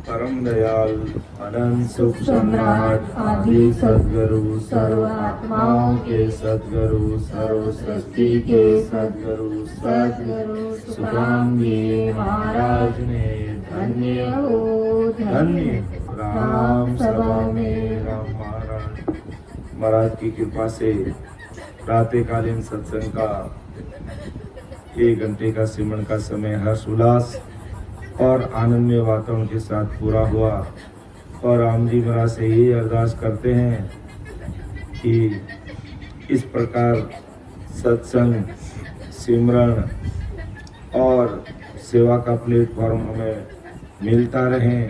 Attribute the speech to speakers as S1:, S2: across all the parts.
S1: परम दयाल अनंत सुख सम्राट आदि सद्गुरु सर्व आत्माओं के सद्गुरु सर्व सृष्टि के सद्गुरु सद्गुरु सुखराम जी महाराज ने धन्य हो धन्य राम सभा में राम महाराज की कृपा से प्रातःकालीन सत्संग का 1 घंटे का सिमरन का समय हर्ष उल्लास और आनंदमय वातावरण के साथ पूरा हुआ। और राम जी महाराज से यही अरदास करते हैं कि इस प्रकार सत्संग सिमरन और सेवा का प्लेटफॉर्म हमें मिलता रहे।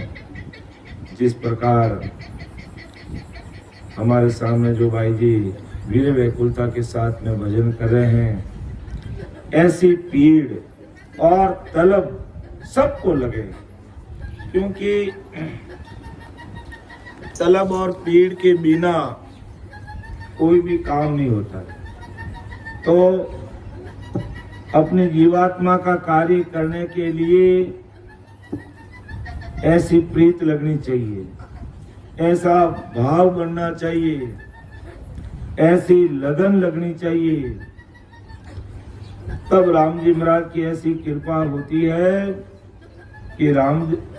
S1: जिस प्रकार हमारे सामने जो भाई जी वीर व्याकुलता के साथ में भजन कर रहे हैं, ऐसी पीड़ और तलब सबको लगे, क्योंकि तलब और पीड़ के बिना कोई भी काम नहीं होता है। तो अपनी जीवात्मा का कार्य करने के लिए ऐसी प्रीत लगनी चाहिए, ऐसा भाव बनना चाहिए, ऐसी लगन लगनी चाहिए, तब राम जी महाराज की ऐसी कृपा होती है कि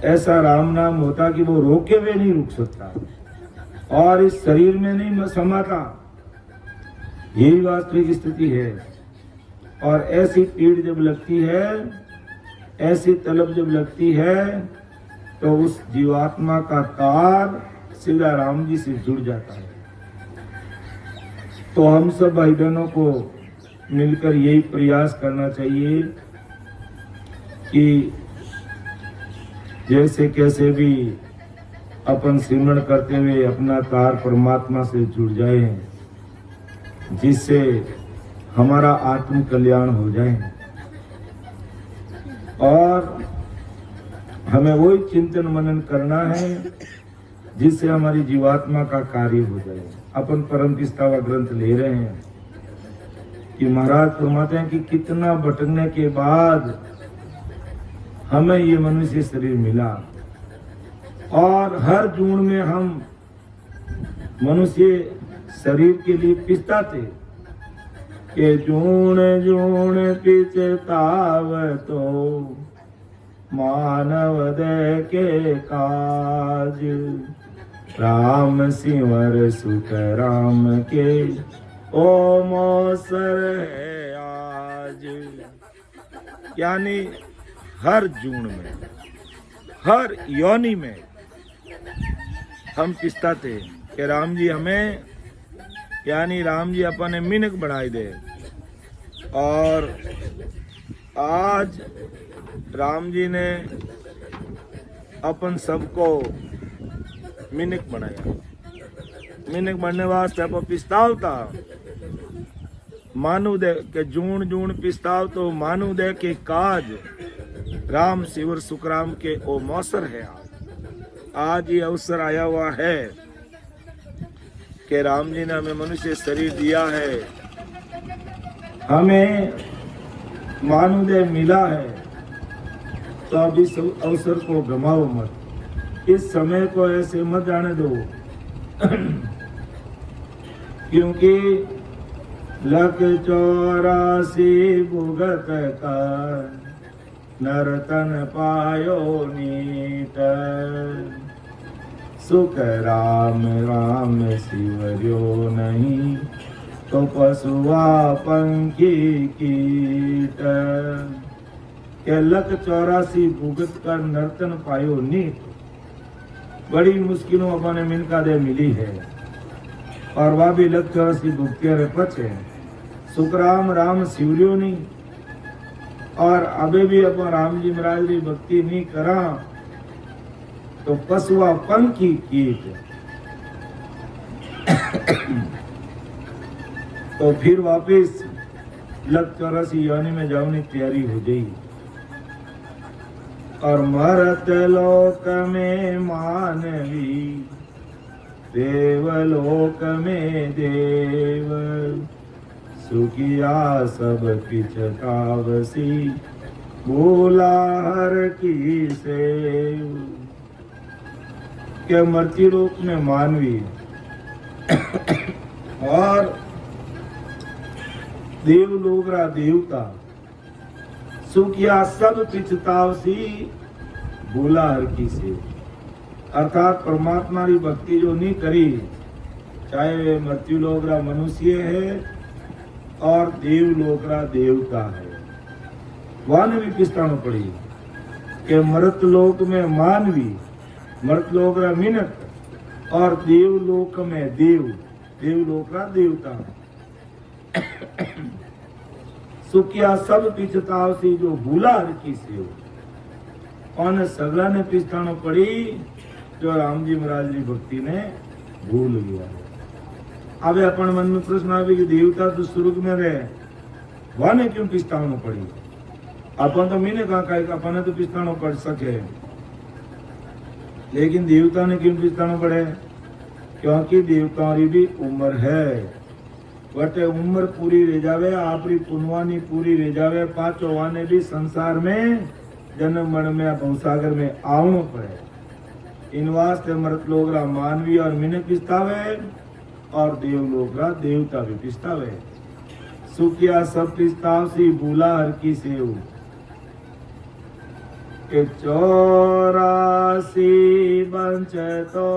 S1: ऐसा राम नाम होता कि वो रोके हुए नहीं रुक सकता और इस शरीर में नहीं समाता। यही वास्तविक स्थिति है। और ऐसी पीड़ जब लगती है, ऐसी तलब जब लगती है, तो उस जीवात्मा का तार सीधा राम जी से जुड़ जाता है। तो हम सब भाई बहनों को मिलकर यही प्रयास करना चाहिए कि जैसे कैसे भी अपन सिमरन करते हुए अपना तार परमात्मा से जुड़ जाए, जिससे हमारा आत्म कल्याण हो जाए और हमें वही चिंतन मनन करना है जिससे हमारी जीवात्मा का कार्य हो जाए। अपन परम पिस्तावा ग्रंथ ले रहे हैं कि महाराज फरमाते हैं कि कितना भटकने के बाद हमें ये मनुष्य शरीर मिला और हर जून में हम मनुष्य शरीर के लिए पिसता थे कि जून जून पिचताव तो मानव दे के काज, राम सिंवर सुख राम के ओ मौसर है आज। यानी हर जून में, हर योनि में हम पिसता थे कि राम जी हमें, यानी राम जी अपने मिनक बढ़ाई दे। और आज राम जी ने अपन सबको मिनक बनाया। मिनक बनने वास्ते अपन पिस्ताव था मानु दे के जून जून पिस्ताव तो मानु दे के काज, राम सिवर सुखराम के ओ मौसर है। आज ये अवसर आया हुआ है कि राम जी ने हमें मनुष्य शरीर दिया है, हमें मानुदय मिला है। तो अब इस अवसर को गमाओ मत, इस समय को ऐसे मत जाने दो क्योंकि 184 भुगत का नरतन पायो नीत, सुख राम राम शिवर्यो नहीं तो पशुआ पंखी कीट। के 184 भुगत का नर्तन पायो नीत, बड़ी मुश्किलों अपने मिनका दे मिली है और वह भी 184 भुगतिया पछे। सुखराम राम शिवर्यो नहीं, और अबे भी अपन राम जी महाराज की भक्ति नहीं करा तो पशुआ पंखी कीट। तो फिर वापिस 184 योनि में जाने की तैयारी हो गई। और मरत लोक में मानवी, देवलोक में देव, सुखिया सब पिछतावसी भोला हर की सेव। के मृत्यु लोक में मानवी और देवलोकरा देवता सुखिया सब पिछतावसी भोला हर की सेव। अर्थात परमात्मा की भक्ति जो नहीं करी, चाहे वे मृत्यु लोकरा मनुष्य है और देवलोकरा देवता है, वाने भी पिस्तानो पड़ी कि मृत लोक में मानवी, मृत लोक रा मिनट और देवलोक में देव, देवलोक रा देवता। सुखिया सब पिछताव से जो भूला हर की सेव। और सगला ने पिस्तानो पड़ी जो राम जी महाराज की भक्ति ने भूल गया। अब अपन मन में प्रश्न आवे कि देवता तो स्वर्ग में रहे, वाने क्यों पिस्तानो पड़ी? अपन तो मीने कहा अपन तो पिस्तानो पड़ सके, लेकिन देवता ने क्यों पिस्तानो पड़े? क्योंकि देवताओं की भी उम्र है, वटे उम्र पूरी रह जावे, आपरी पुनवानी पूरी रह जावे, पांचों वाने भी संसार में जन्म मरण में भवसागर में आवनो पड़े। इन वास्ते मृत लोग रा मानवी और मिने पिस्तावे और देवलोक रा देवता भी पिस्तावे। सुखिया सब पिस्ताव सी भूला हर की सेव। 84 बंच तो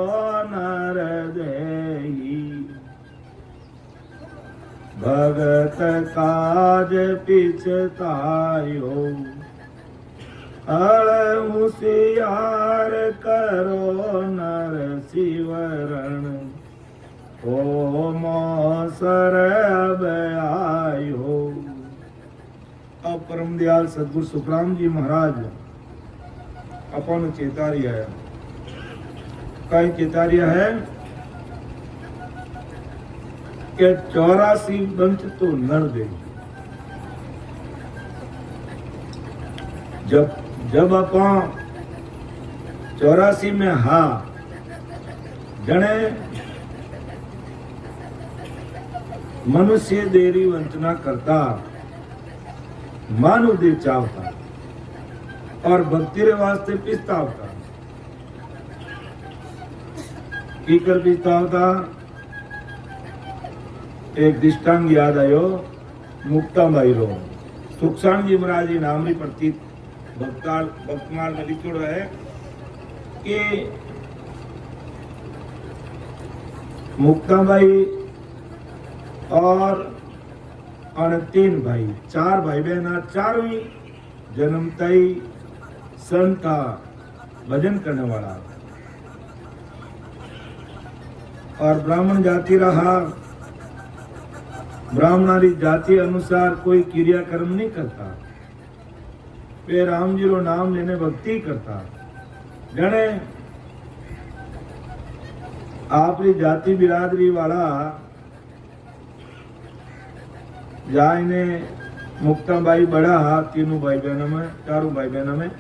S1: नर देही, भगत काज पिछतायो। होशियार करो नर शिवरण, ओ मौसर अब आयो। अब परम दयाल सदगुरु सुखराम जी महाराज अपन चेतारिया है। कई चेतारिया है कि 84 बंच तो नर दे। जब अपन 84 में हा जने मनुष्य देरी वंचना करता, मानव दे चाहता और भक्ति रे वास्ते पिस्तावता। की कर पिस्तावता? एक दृष्टांत याद आयो, मुक्ताबाई रो। सुखसाण जी महाराज जी नाम री प्रतीत भक्तमाल में लिखो है कि मुक्ताबाई और 3 भाई, 4 भाई बहन, चारों जन्मता ही संत का भजन करने वाला और ब्राह्मण जाति रहा। ब्राह्मणारी जाति अनुसार कोई क्रिया कर्म नहीं करता, वे राम जी रो नाम लेने भक्ति करता। जने आपरी जाति बिरादरी वाला जाने मुक्ताबाई बड़ा, तीनों भाई बहनों में, चारों भाई बहनों में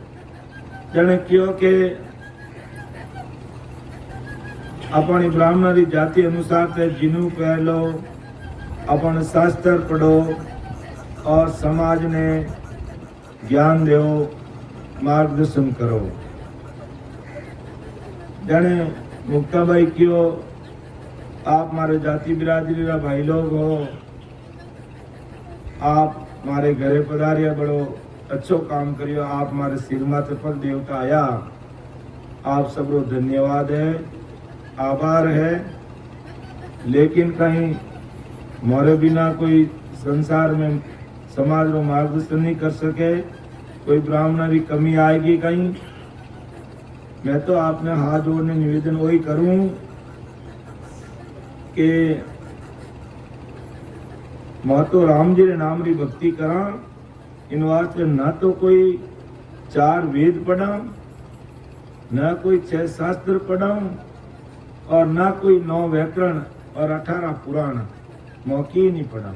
S1: जने क्यों के अपनी ब्राह्मणारी जाति अनुसार ते जिनू पहलो, अपन शास्त्र पढ़ो और समाज ने ज्ञान दो, मार्गदर्शन करो। जने मुक्ताबाई क्यों आप हमारे जाति बिरादरी का भाई लोग हो, आप हमारे घरे पधारिया, बड़ो अच्छो काम करियो, आप हमारे सिर माथे पर देवता आया, आप सबको धन्यवाद है, आभार है। लेकिन कहीं मोरे बिना कोई संसार में समाज को मार्गदर्शन नहीं कर सके, कोई ब्राह्मण की कमी आएगी कहीं। मैं तो आपने हाथ जोड़ने निवेदन वही करूं कि महतो राम जी के नाम की भक्ति करा। इन वास्ते ना तो कोई 4 वेद पढ़ा, न कोई 6 शास्त्र पढ़ा और ना कोई 9 व्याकरण और 18 पुराण मौकी नहीं पढ़ा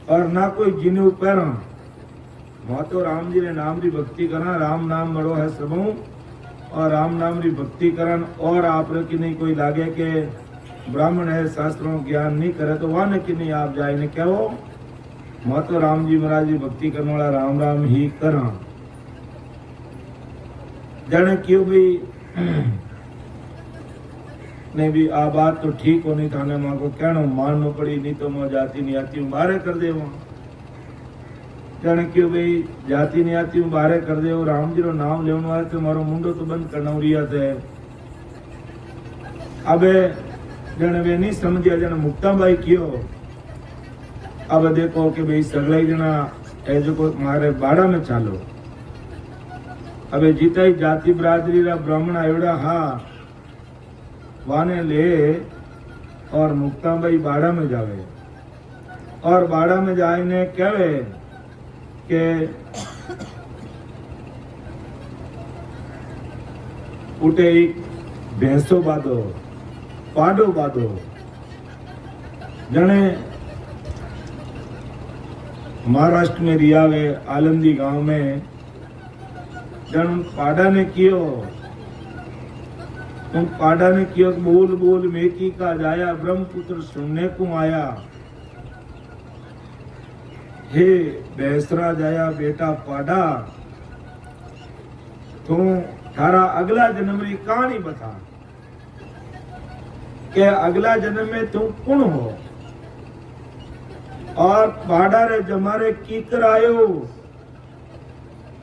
S1: और ना कोई जिन्हें पैरा। महतो राम जी ने नाम की भक्ति करा, राम नाम मरो है सबों और राम नाम की भक्ति करन। और आप की नहीं कोई लागे के ब्राह्मण है, शास्त्रों ज्ञान नहीं करे तो वहां कि नहीं आप जाए ने कहो महतो राम जी महाराज जी भक्ति करने वाला राम राम ही करा। जाने क्यों भाई नहीं भी आ बात तो ठीक होनी थाने मां को कहना मानना पड़ी, नहीं तो मैं जाती नहीं आती हूँ बाहर कर दे। जाने क्यों भाई जाती नहीं आती हूँ बाहर कर दे। राम जी रो नाम लेवन वाले तो मारो मुंडो तो बंद करना रिया थे। अब जने वे नहीं समझिया जने मुक्ता भाई क्यों। अब देखो कि भाई सगला जना ए जो को मारे बाड़ा में चालो। अब जीता ही जाति बरादरी रा ब्राह्मण आयोड़ा हाँ वाने ले और मुक्ता भाई बाड़ा में जावे और बाड़ा में जाए ने कहे के उठे भैंसो बादो पाडो बादो। जने महाराष्ट्र में रियावे आलंदी गांव में जन पाडा ने कियो तुम पाडा ने कियो बोल बोल मेकी का जाया ब्रह्मपुत्र सुनने को आया। हे बेसरा जाया बेटा पाडा तू थारा अगला जन्म की कहानी बता के अगला जन्म में तू कौन हो और पाडा रे जमारे कीकर आयो।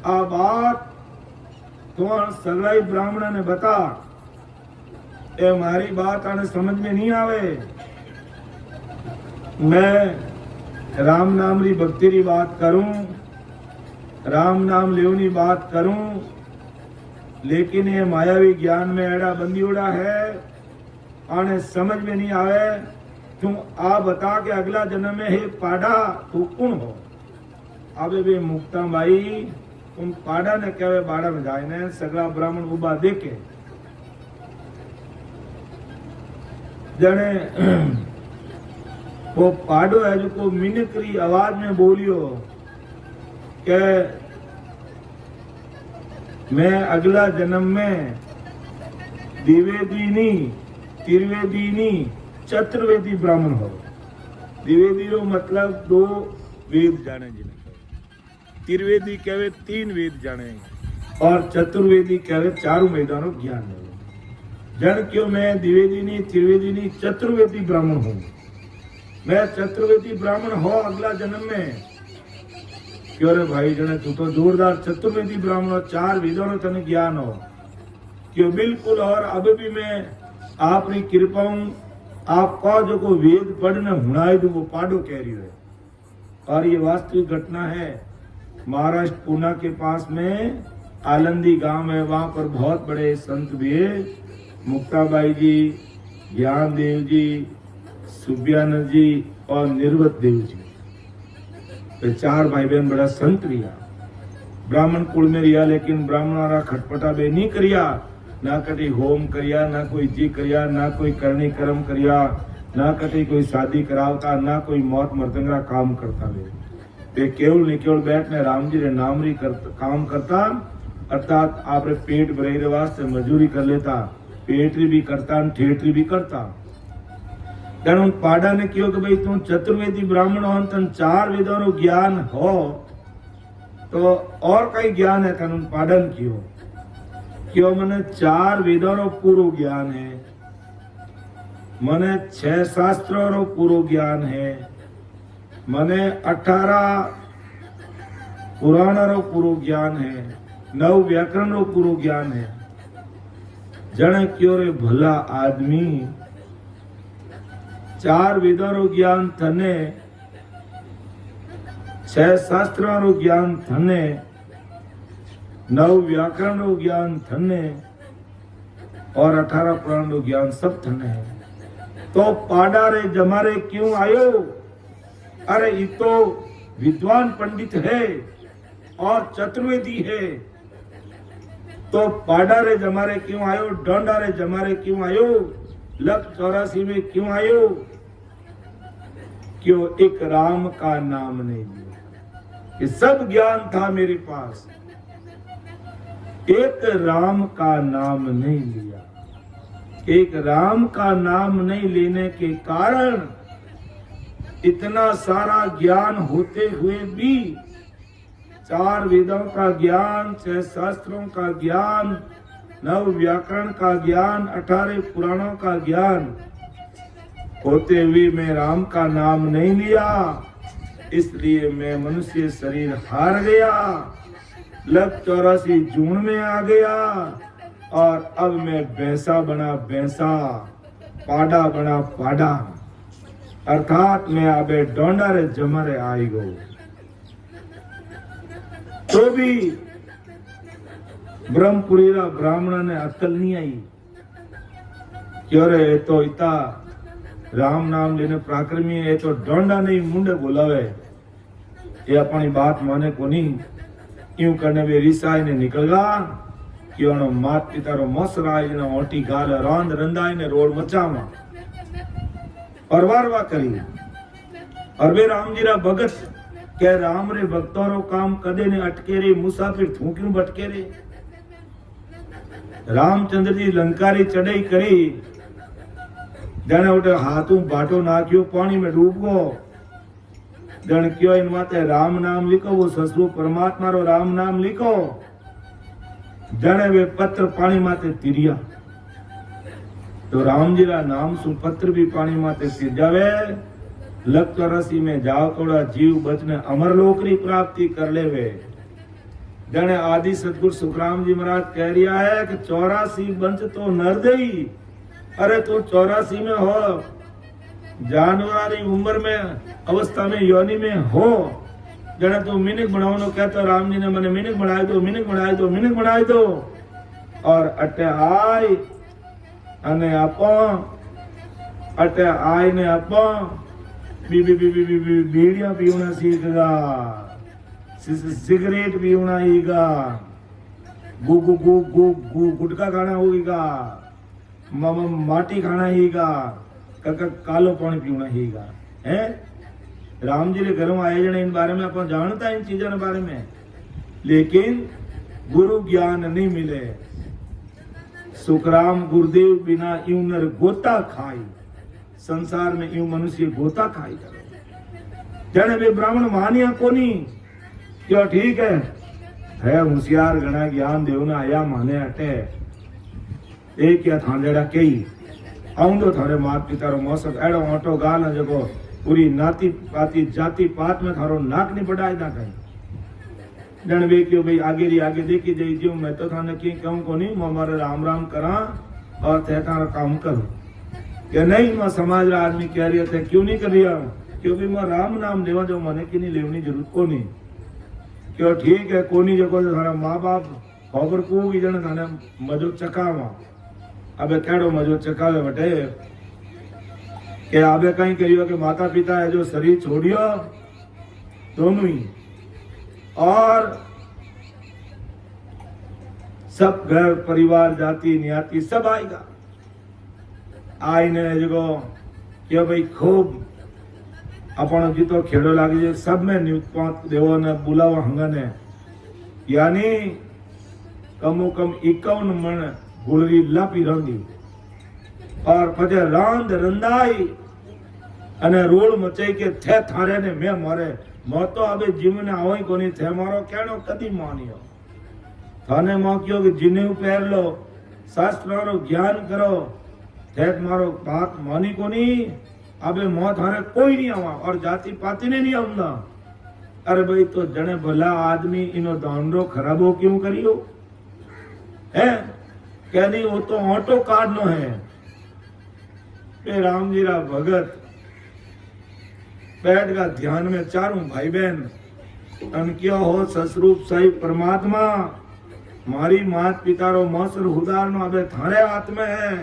S1: आ बात तो सगाई ब्राह्मण ने बता ए मारी बात आने समझ में नहीं आवे। मैं राम नाम री भक्ति री बात करूं, राम नाम लेवनी बात करूं, लेकिन ये मायावी ज्ञान में एड़ा बंदियोड़ा है आने समझ में नहीं आवे। तुम आ बता के अगला जन्म में हे पाडा तू कौन हो। आवे भी मुक्ता भाई तुम पाडा ने कहे बाड़ा में जाए ने सगला ब्राह्मण उबा देखे जने वो पाडो है जो को मिनकरी आवाज में बोलियो के मैं अगला जन्म में द्विवेदी त्रिवेदी चतुर्वेदी ब्राह्मण हो। द्विवेदी रो मतलब 2 वेद जाने जिन्हें त्रिवेदी कहे 3 वेद जाने और चतुर्वेदी कहे 4 वेदां रो ज्ञान है। जन क्यों मैं द्विवेदी त्रिवेदी चतुर्वेदी ब्राह्मण हूँ। मैं चतुर्वेदी ब्राह्मण हो अगला जन्म में क्यों रे भाई जने तू तो जोरदार चतुर्वेदी ब्राह्मण हो 4 वेदों रो तने ज्ञान हो क्यों बिल्कुल। और अब भी मैं आपनी कृपा आपका जो को वेद पढ़ने हुनाई दो वो पाडो कह रही है। और ये वास्तविक घटना है। महाराष्ट्र पूना के पास में आलंदी गांव है, वहां पर बहुत बड़े संत भी है, मुक्ताबाई जी, ज्ञान देव जी, सुब्यानंद जी और निर्वत देव जी। तो 4 भाई बहन बड़ा संत रिया, ब्राह्मण कुल में रिया, लेकिन ब्राह्मणारा खटपटा बे नहीं करिया, ना कटी होम करिया, ना कोई जी करिया, ना कोई करनी कर्म करिया, ना कटी कोई शादी करावता, ना कोई मौत मरतंगरा काम करता वे केवल नहीं केवल बैठने राम जी रे नाम री काम करता, अर्थात आप पेट भरे वास्ते मजूरी कर लेता, पेटरी भी करता ठेठरी भी करता। तेणु पाडा ने क्यों कि भाई तू चतुर्वेदी ब्राह्मण हो, तन 4 वेदों रो ज्ञान हो तो और कई ज्ञान है तेन पाडन क्यों मने 4 वेदों रो पूरो ज्ञान है, मने 6 शास्त्रों रो पूरो ज्ञान है, मने 18 पुराण रो पूरो ज्ञान है, 9 व्याकरण रो पूरो ज्ञान है। जने क्यों रे भला आदमी 4 वेदों रो ज्ञान थने, 6 शास्त्रों रो ज्ञान थने, 9 व्याकरण रो ज्ञान थने और 18 पुराण रो ज्ञान सब थने है। तो पाडा रे जमारे क्यों आयो? अरे ये तो विद्वान पंडित है और चतुर्वेदी है, तो पाडा रे जमारे क्यों आयो? डोंडा रे जमारे क्यों आयो? लख 84 में क्यों आयो? क्यों एक राम का नाम नहीं लिया? ये सब ज्ञान था मेरे पास, एक राम का नाम नहीं लिया। एक राम का नाम नहीं लेने के कारण इतना सारा ज्ञान होते हुए भी 4 वेदों का ज्ञान, 6 शास्त्रों का ज्ञान, 9 व्याकरण का ज्ञान, 18 पुराणों का ज्ञान होते हुए मैं राम का नाम नहीं लिया, इसलिए मैं मनुष्य शरीर हार गया, लग 84 जून में आ गया और अब मैं भैंसा बना भैंसा, पाडा बना पाडा, अर्थात मैं आबे डोंडारे जमरे आई गो। तो भी ब्रह्मपुरी ब्राह्मण ने अक्ल नहीं आई क्यों रे, तो इता राम नाम लेने पराक्रमी है, तो डोंडा नहीं मुंडे बोलावे, ये अपनी बात माने को नहीं। यूं करने वे रिसाई ने निकल गया कि मात पिता रो मसराई ने ओटी गाल रांद रंदाई ने रोड मचावा और वारवा करी। और वे राम जी रा भगत के राम रे भक्तों रो काम कदे ने अटके रे, मुसाफिर थू क्यों भटके रे। रामचंद्र जी लंकारी चढ़ाई करी, जने उठे हाथों बाटो नाख्यो, पानी में डूब गो, जन क्यों इन माते राम नाम लिखो, वो ससुर परमात्मा रो राम नाम लिखो, जने वे पत्र पानी माते तिरिया, तो राम जी रा नाम सु पत्र भी पानी माते सिर जावे। लग 84 में जाओ थोड़ा जीव बचने अमर लोकरी प्राप्ति कर ले वे। जने आदि सतगुरु सुखराम जी महाराज कह रिया है कि 84 बंच तो नर दई, अरे तू 84 में हो, जानवरारी उम्र में अवस्था में योनि में हो, जने तू मिनिक बनावनो कहता राम जी ने मने मिनिक बनाई दो, मिनिक बनाई दो, मिनिक बनाई दो, और अटे आई अने आपो, अटे आई ने आपो बीड़ियां पीवना सीख गा, सिगरेट पीवना हीगा, गु गु गु गु गु गुटका खाना होगा, माटी खाना हीगा, कालो पानी पीवना हीगा है। राम जी के घर में आए जने इन बारे में अपन जानता इन चीजों के बारे में, लेकिन गुरु ज्ञान नहीं मिले। सुखराम गुरुदेव बिना यूं नर गोता खाई, संसार में यूं मनुष्य गोता खाई करे। जने वे ब्राह्मण मानिया कोनी क्यों, ठीक है होशियार घना ज्ञान देवना आया माने हटे, एक या थांडेड़ा कई आऊंदो थारे मात पिता रो मौसम एड़ो ऑटो गाल न जगो पूरी नाती पाती जाति पात में थारो नाक नहीं बढ़ाए ना कहीं। जन वे क्यों भाई आगे री आगे देखी जाई जो मैं तो थाने की कहूं को नहीं, मैं मारे राम राम करा और ते तारा काम करूं या नहीं। मैं समाज रा आदमी कह रही थे क्यों नहीं कर रिया, क्योंकि मैं राम नाम लेवा जो मने की नहीं लेवनी जरूरत को नहीं क्यों, ठीक है कोनी जको थारा माँ बाप खबर को की जन थाने मजो चकावा। अबे केड़ो मजो चकावे बटे के आबे कहीं कहियो कि माता पिता है जो शरीर छोड़ियो दोनों ही, और सब घर परिवार जाति न्याति सब आएगा। आई ने जो क्यों भाई खूब अपन जीतो खेड़ो लागे सब में नियुक्त देवो ने बुलावा हंगने, यानी कमो कम 51 मन गुलरी लापी रंदी और पछे रांद रंदाई अने रोड मचाई के थे थारे ने मैं मारे मो तो अबे जीवन आवई कोनी थे मारो केणो कदी मानियो थाने मोक्यो कि जिने पैर लो शास्त्र रो ज्ञान करो थे मारो बात मानी कोनी। अबे मो थारे कोई नहीं आवा और जाति पाती ने नहीं आऊंगा। अरे भाई तो जने भला आदमी इनो दांडो खराबो क्यों करियो है, कहनी वो तो ऑटो कार्ड नो है। राम जी रा भगत बैठ का ध्यान में चारों भाई बहन अनकिया हो ससरूप सही परमात्मा मारी मात पिता रो मौसर हुदार नो अबे थारे हाथ में है।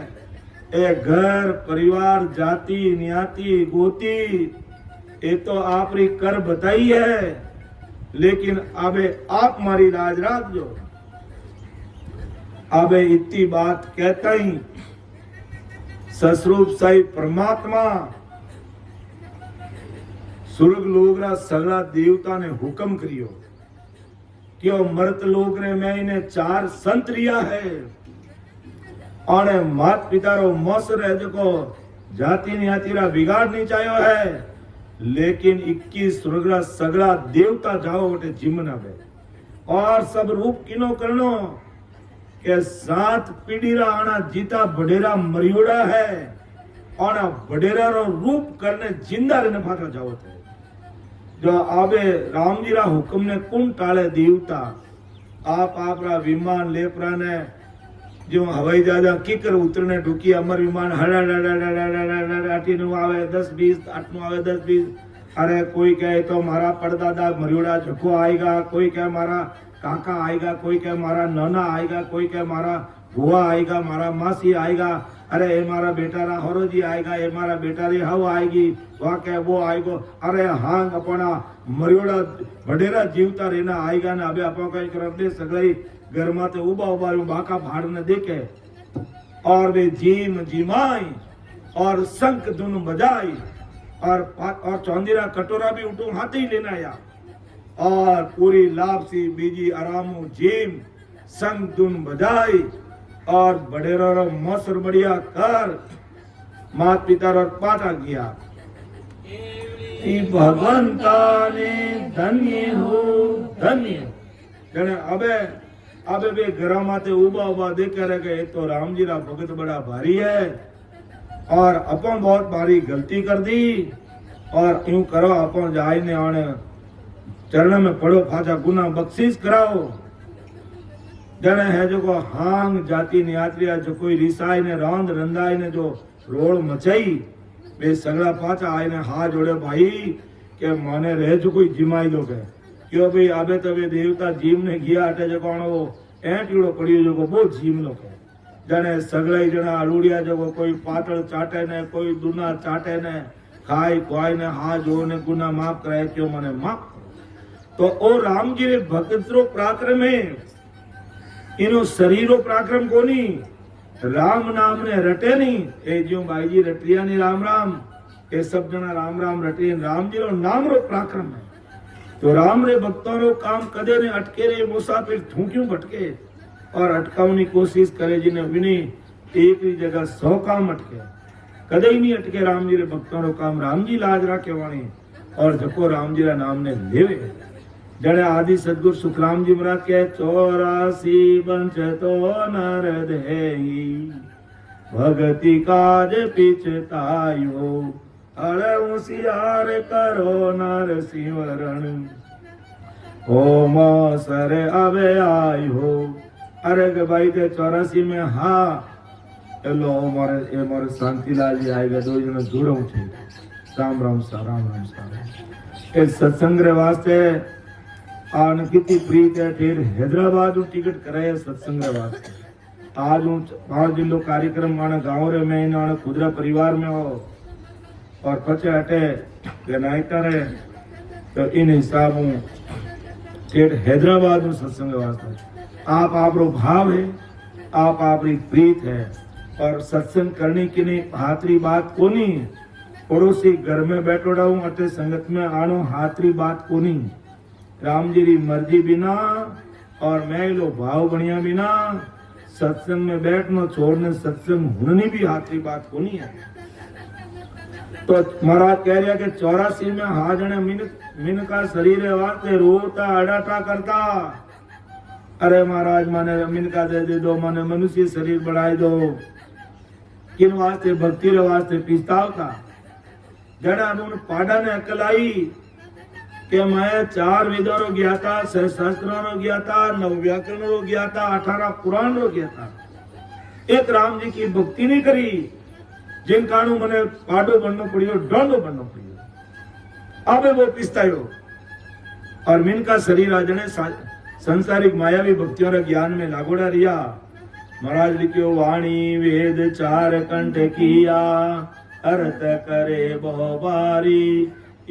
S1: ए घर परिवार जाति न्याति गोती ये तो आप री कर बताई है, लेकिन अबे आप मारी राज राख जो। अबे इतनी बात कहता ही ससरूप सही परमात्मा स्वर्ग लोग रा सगला देवता ने हुक्म करियो क्यों मर्त लोग रे मैं इन्हें 4 संत रिया है और मात पिता रो मौसर है जो जाति न्याति रा बिगाड़ नहीं चाहो है, लेकिन 21 स्वर्ग रा सगला देवता जाओ उठे जिमन आवे और सब रूप किनो करनो के 7 पीढ़ी रा आना जीता बडेरा मरियोड़ा है और बडेरा रो रूप करने जिंदा रहने फाटा जाओ थे जो आवे राम जी रा हुक्म ने कुन टाले देवता आप रा विमान लेपरा ने जो हवाई जहाज किकर उतरने ढुकी अमर विमान हड़ाटी नु आवे 10-20 8 नु आवे 10-20 अरे कोई कहे तो मारा परदादा मरियोड़ा झको आएगा, कोई कहे मारा काका आएगा, कोई कहे मारा नाना आएगा, कोई कहे मारा बुआ आएगा, मारा मासी आएगा, अरे ये मारा बेटा रा हरोजी आएगा, ये मारा बेटा रे हव आएगी, वहाँ कहे वो आएगो, अरे हांग अपना मरियोड़ा बडेरा जीवता रहना आएगा ना अबे अपना कहीं करते सगई घर माते उबा उबा बाका भाड़ ने देखे और वे जीम जीमाई और शंख धुन बजाई और चौंदीरा कटोरा भी उठू हाथ ही लेना आया और पूरी लापसी बीजी आरामू जीम संग धुन बजाई और बडेरा मौसर बढ़िया कर मात पिता और पाटा गया भगवंता ने धन्य हो धन्य जने अबे वे घरा माते उबा उबा देख रह गए तो राम जी रा भगत बड़ा भारी है और अपन बहुत भारी गलती कर दी और यूं करो अपन जाए ने आने चरण में पड़ो फाचा गुना बख्शीश कराओ जने है जो को हांग जाति नियात्रिया जो कोई रिसाई ने रौंद रंदाई ने जो रोड मचाई वे सगड़ा पाचा आए ने हाथ जोड़े भाई के माने रह जो कोई जिमाई लोग है क्यों भाई आबे तबे देवता जीव ने गया अटे जो कौन वो ऐंटीड़ो पड़ी जो को बहुत जीव लोग है जने सगड़ाई जना अलूड़िया जो कोई पातल चाटे ने कोई दुना चाटे ने खाई खुआई ने हाथ जोड़ ने गुना माफ कराए क्यों मने माफ तो ओ राम जी रे भगत रो पराक्रम है इनो शरीरो पराक्रम कोनी राम नाम ने रटे नहीं ए जो भाई जी रटिया नहीं राम राम ए सब जना राम राम रटे राम जी रो नाम रो पराक्रम है तो राम रे भक्तों रो काम कदे ने अटके रे मुसाफिर थू क्यों भटके और अटकावनी कोशिश करे जिन्हें विनी एक ही जगह 100 काम अटके कदे ही नहीं अटके राम जी रे भक्तों रो काम राम जी लाज राखे वाणी और जको राम जी रा नाम ने लेवे जड़े आदि सदगुरु सुखराम जी महाराज के 84 बंच तो नर देही भगति काज पिछतायो अरे होशियार करो नर सिमरण हो मौसर अबे आई हो अरे के भाई ते 84 में हाँ लो मोरे शांतिलाल जी आएगा दो जन जुड़ो थे राम राम सा इस सत्संग रे वास्ते आन कितनी प्रीत है फिर हैदराबाद टिकट कराए सत्संग रे वास्ते आज 5 जिलो कार्यक्रम आने गाँव रे में आने खुदरा परिवार में हो और पचे हटे गनाइता रे तो इन हिसाब ठेठ हैदराबाद में सत्संग वास्ते आप रो भाव है आप री प्रीत है और सत्संग करने की नहीं हाथरी बात कोनी पड़ोसी घर में बैठो रहूं अटे संगत में आनो हाथरी बात कोनी राम जी री मर्जी बिना और मैं लो भाव बढ़िया बिना सत्संग में बैठना छोड़ने सत्संग होने भी हाथरी बात कोनी है तो महाराज कह रहा कि 84 में हाजने मिन का शरीर वास्ते रोता अडाटा करता अरे महाराज माने मिन का दे दो माने मनुष्य शरीर बढ़ाई दो किन वास्ते भक्ति रे वास्ते पिस्ताव था जड़ा उन पाडा ने अकल आई कि मैं 4 वेदों रो गया था 6 शास्त्रों रो गया था 9 व्याकरण रो गया था 18 पुराण रो गया था एक राम जी की भक्ति नहीं करी जिन कानू मने पाडो बननो पड़ियो डोंडो बननो पड़ियो अबे वो पिस्तायो और मिन का शरीर आजने संसारिक मायावी भक्तियों रे ज्ञान में लागोड़ा रिया महाराज लिखियो वाणी वेद 4 कंठ किया अर्थ करे बहु बारी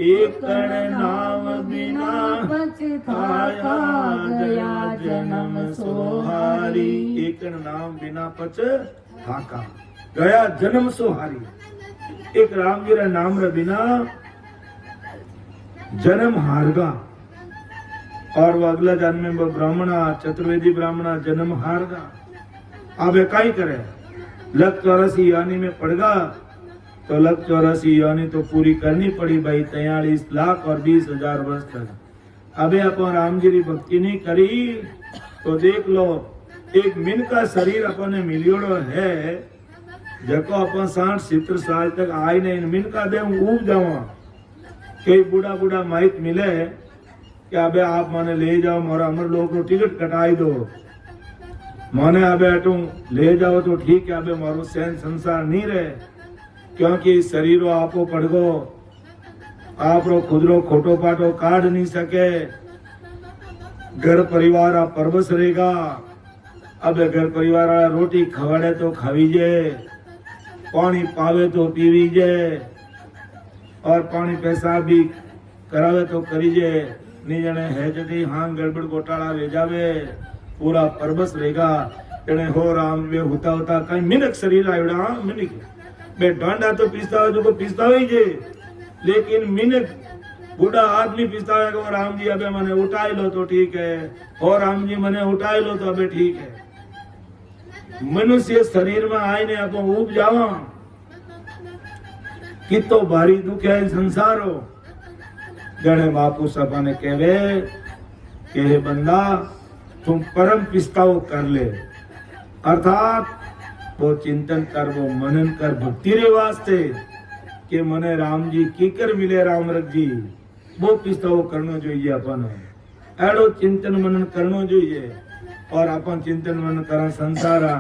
S1: एक कण नाम बिना पछताया गया जन्म सोहारी एक कण नाम बिना पछ हाका गया जन्म सोहारी एक राम जी रा नाम रे बिना जन्म हारगा और वो अगला जन्म में ब्राह्मणा चतुर्वेदी ब्राह्मणा जन्म हारगा अब कई करे लग 84 यानी में पड़गा तो लग 84 यानी तो पूरी करनी पड़ी भाई 43 लाख और 20,000 वर्ष तक अबे अपन राम जी री भक्ति नहीं करी तो देख लो एक मिन का शरीर अपन मिलियोड़ो है जको अपन 60-70 साल तक आए नहीं मिन का दे उब जावा कई बूढ़ा बूढ़ा माहित मिले कि अबे आप माने ले जाओ मोरा अमर लोग को टिकट कटाई दो माने अबे अटू ले जाओ तो ठीक है अबे मारो सैन संसार नहीं रहे क्योंकि शरीरो आपो पड़गो आप रो खुद रो खोटो पाटो काढ़ नहीं सके घर परिवार आप परबस रहेगा अब घर परिवार वाला रोटी खवाड़े तो खावीजे पानी पावे तो पीवीजे और पानी पैसा भी करावे तो करीजे नहीं जने है जटी हाँ गड़बड़ घोटाला ले जावे पूरा परबस रहेगा जने हो राम वे होता होता कहीं मिनक शरीर आयोड़ा मिनक बे डांडा तो पीसता हो जो को पीसता ही जे लेकिन मिनक बूढ़ा आदमी पीसता है वो राम जी अबे मने उठाई लो तो ठीक है और राम जी मने उठाई लो तो अबे ठीक है मनुष्य शरीर में आए ने अपन उब जावा कि तो भारी दुख है संसारो जने बापू सभा ने कहवे कि हे बंदा तुम परम पिस्ताओ कर ले अर्थात वो चिंतन कर वो मनन कर भक्ति रे वास्ते के मने राम जी कीकर मिले राम रख जी वो पिस्ताओ करनो જોઈએ अपन एड़ो चिंतन मनन करनो જોઈએ और अपन चिंतन मनन करा संसारा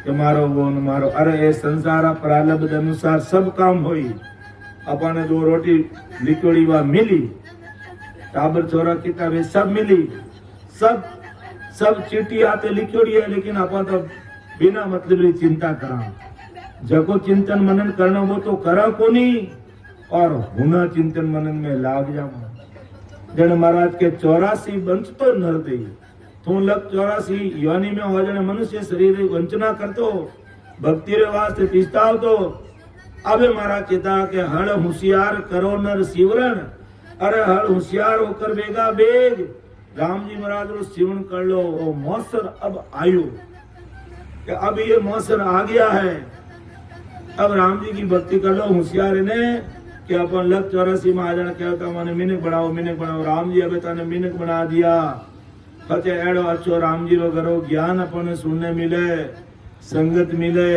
S1: के मारो वो न मारो अरे ये संसारा प्रारब्ध अनुसार सब काम होई अपन दो रोटी लिखोड़ी वा मिली टाबर छोरा किताबें सब मिली सब चिट्ठी आते लिखोड़ी है लेकिन अपन तो बिना मतलब री चिंता करा जको चिंतन मनन करना वो तो करा को नहीं और हुना चिंतन मनन में लाग जाओ जन महाराज के 84 वंश तो नर दे तू लग 84 योनि में हो जने मनुष्य शरीर वंचना करतो भक्ति रे वास्ते पिस्ताव तो अबे महाराज चिता के हड़ होशियार करो नर शिवरण अरे हड़ होशियार होकर बेगा बेग राम जी महाराज रो शिवण कर लो वो मौसर अब आयु कि अब ये मौसर आ गया है अब राम जी की भक्ति कर लो होशियार ने कि अपन लग 84 में आ जाना क्या होता मैंने मिनक बढ़ाओ राम जी अबे तने मिनक बना दिया फते एड़ो अच्छो राम जी रो करो ज्ञान अपन सुनने मिले संगत मिले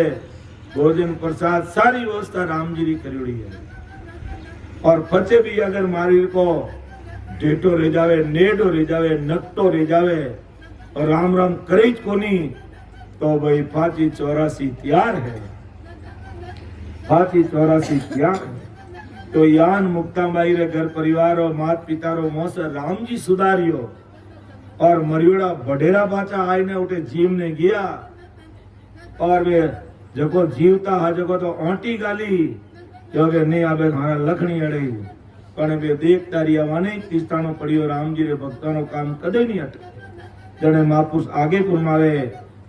S1: भोजन प्रसाद सारी व्यवस्था राम जी की करी है और फचे भी अगर मारी को डेटो रह जावे नेडो रह जावे नकटो रह जावे और राम राम करे कोनी तो भाई फाची 84 तैयार है फाची 84 तैयार है तो यान मुक्ताबाई रे घर परिवार और मात पिता रो मौसर राम जी सुधारियो और मरियोड़ा बडेरा बाचा आई ने उठे जीव ने गया और वे जको जीवता हा जको तो ओंटी गाली जो के नहीं आबे खाना लखनी अड़ई पण वे देखता रिया वाने किस्तानो पड़ियो राम जी रे भक्तों काम कदे नहीं हटे जने महापुरुष आगे फरमावे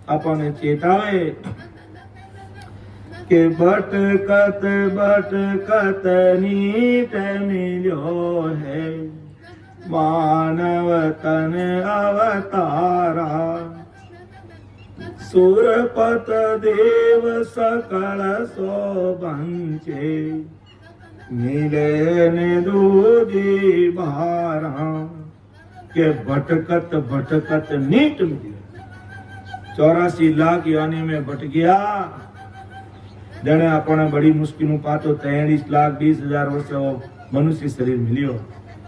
S1: अपने चेतावे के भटकत नीत मिलो है मानव तन अवतारा सुरपत देव सकल शोभंचे मिले ने दूजी भारा के भटकत नीट मिले 84 लाख यानी में भट गया जने अपने बड़ी मुश्किल पातो 33 लाख 20,000 वर्ष मनुष्य शरीर मिलियो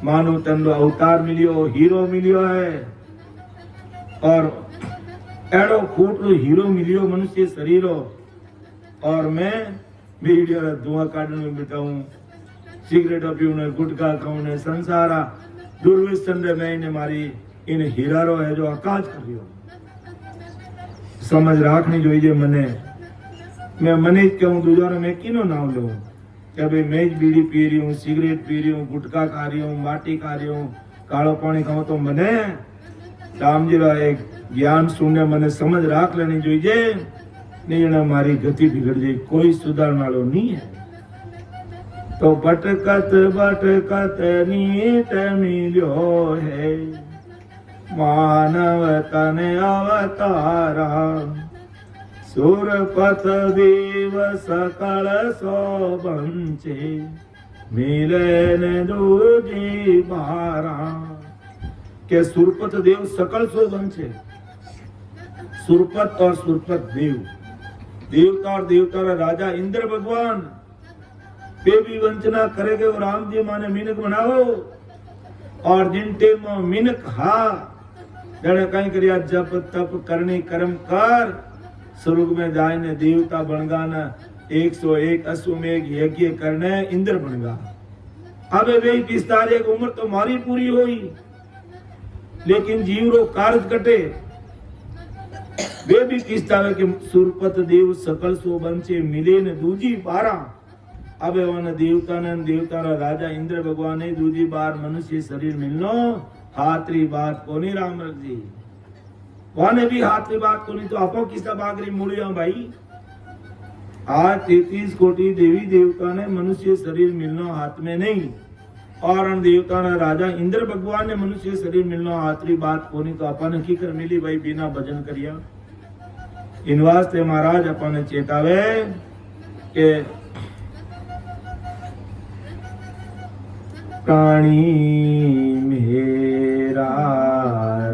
S1: मानव तन अवतार मिलियो हीरो मिलियो है और एड़ो फूट हीरो मिलियो मनुष्य शरीरो और मैं वीडियो धुआं काटने में बिताऊं सिगरेट पीऊं गुटखा खाऊं संसारा दुर्व्यसन मैंने मारी इन हीरारो है जो आकाश करियो समझ राखनी જોઈએ મને मैं मने कहूं दूसरा मैं किनो नाम लूं कि भाई मैं बीड़ी पी रही हूँ सिगरेट पी रही हूँ गुटखा खा रही हूँ माटी खा रही हूँ कालो पानी खाऊं तो मने राम जी रा एक ज्ञान सुनने मने समझ राख लेनी જોઈએ नहीं मारी गति बिगड़ जाए कोई सुधारने वालों नहीं है तो भटकत नीत मिलो है मानव तन अवतारा सुरपत देव सकल शोभंचे मिलन दूजी बारा કે સુરપત દેવ સકલ શોભન છે। सुरपत और सुरपत देव, देवता और देवता का राजा इंद्र भगवान पे भी वंचना करेगे और राम जी माने मीनक बनाओ। और जिन टेम मीनक हा जने कहीं करिया जप तप करनी कर्म कर स्वर्ग में जाए ने देवता बनगा न 101 अश्वमेघ यज्ञ करने इंद्र बनगा। अब वे 45 उम्र तो मारी पूरी हुई, लेकिन जीव रो कार्य कटे वे भी किस्तावे के सुरपत देव सकल शोभन से मिले ने दूजी बारा। अब वन देवता ने देवता रा राजा इंद्र भगवान ने दूजी बार मनुष्य शरीर मिलनो हाथरी बात कोनी राम जी वाने भी हाथरी बात कोनी तो आपो किस्ता बागरी मुड़िया भाई। आज 33 कोटि देवी देवता ने मनुष्य शरीर मिलनो हाथ में नहीं, और अन देवता ने राजा इंद्र भगवान ने मनुष्य शरीर मिलनो हाथरी बात कोनी तो अपन की कर मिली भाई बिना भजन करिया। इन वास्ते महाराज अपन चेतावे के प्राणी मेरा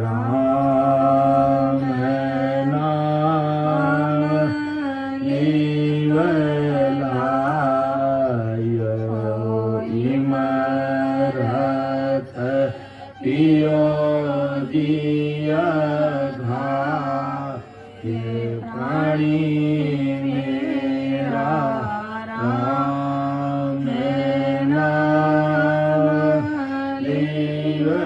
S1: राम नाम लीवलायो इमरत पियो दिया प्राणी मेरा राम नाम लीवला।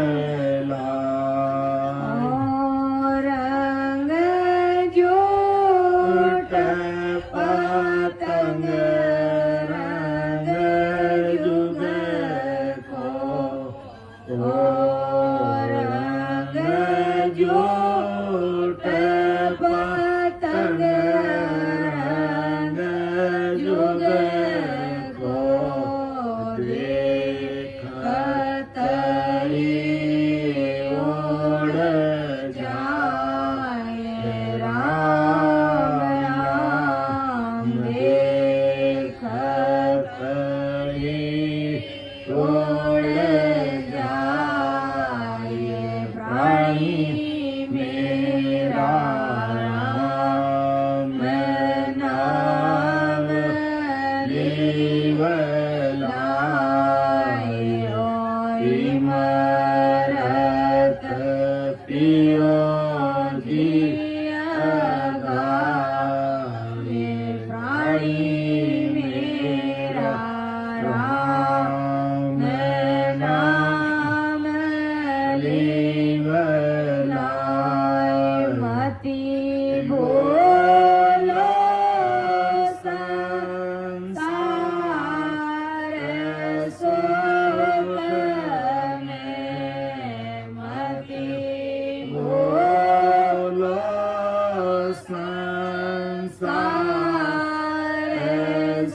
S2: रंग जोट पतंग रंग जुग को रंग जोट पतंग रंग जुग को देखत ओढ़ जाए राम राम देखत ओढ़ जाए प्राणी मेरा राम नाम लीवलायो इमरत पियो दिया गावे प्राणी मेरा राम नाम लीवलायो मति बोलो संसार सुख में मति बोलो संसार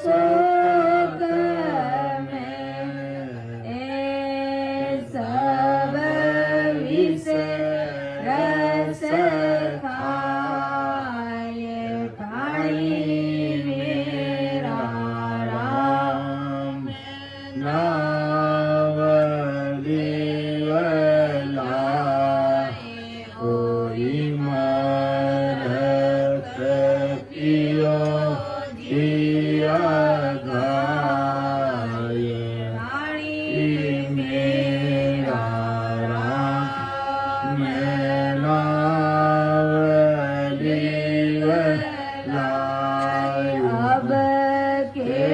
S2: सुख में सब विषय रस खाए प्राणी मेरा राम
S1: नाम लीवला कोई मरत पियो दिया गाय
S2: प्राणी
S1: मेरा राम नाम लीवला।
S2: अब के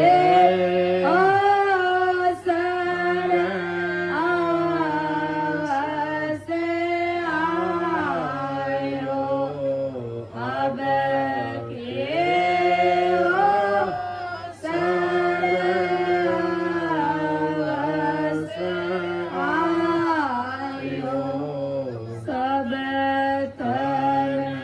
S2: अवसर आवस आयो अब के अवसर आवस आयो सब कर्म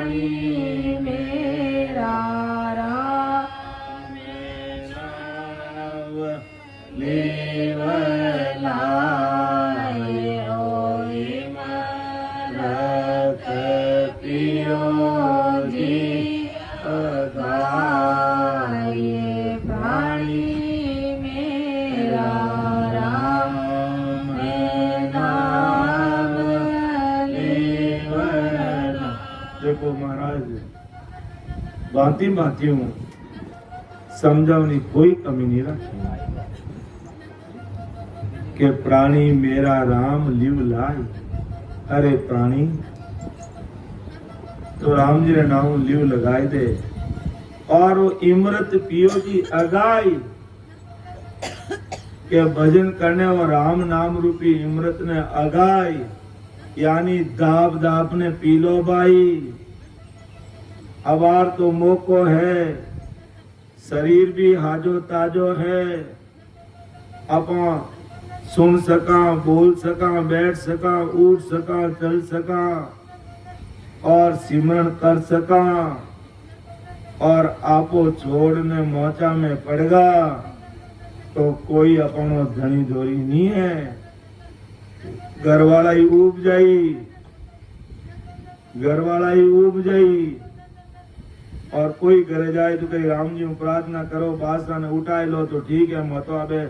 S2: प्राणी मेरा राम
S1: नाम
S2: लेवलाए ओई मरत पियो जी अगाए प्राणी मेरा राम नाम लेवला।
S1: देखो महाराज भांति भांति हूँ समझावनी कोई कमी नहीं रखी के प्राणी मेरा राम लिव लाई। अरे प्राणी तो राम जी ने नाम लिव लगाई दे और वो इमरत पियो की अगाई के भजन करने और राम नाम रूपी इमरत ने अगाई यानी दाब दाब ने पी लो भाई। अवार तो मोको है शरीर भी हाजो ताजो है अपा सुन सका बोल सका बैठ सका उठ सका चल सका और सिमरन कर सका और आपो छोड़ने मोचा में पड़गा तो कोई अपनो धनी धोरी नहीं है। घरवाला ही उब जाई और कोई घरे जाए तो कहीं राम जी प्रार्थना करो बादशाह ने उठाए लो तो ठीक है मतो आबे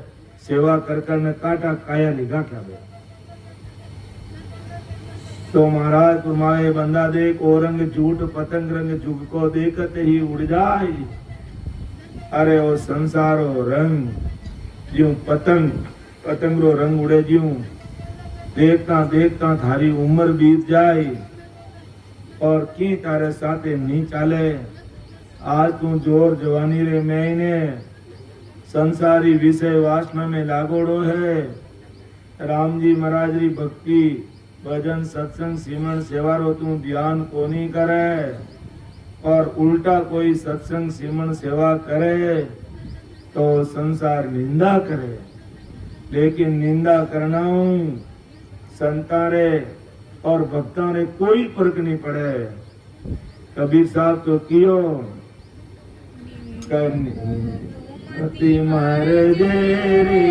S1: सेवा कर कर ने काटा काया लिखा क्या बे। तो महाराज फरमाए बंदा देख ओ रंग झूठ पतंग रंग झुक को देखते ही उड़ जाए। अरे ओ संसारो रंग ज्यों पतंग रो रंग उड़े ज्यों देखता देखता थारी उम्र बीत जाए और की तारे साथे नहीं चाले। आज तू जोर जवानी रे मैंने संसारी विषय वासना में लागोड़ो है। राम जी महाराज री भक्ति भजन सत्संग सिमरन सेवारो तू ध्यान कोनी करे और उल्टा कोई सत्संग सिमरन सेवा करे तो संसार निंदा करे। लेकिन निंदा करना संतारे और भक्तारे कोई फर्क नहीं पड़े। कबीर साहब तो कियो करनी मर दे रे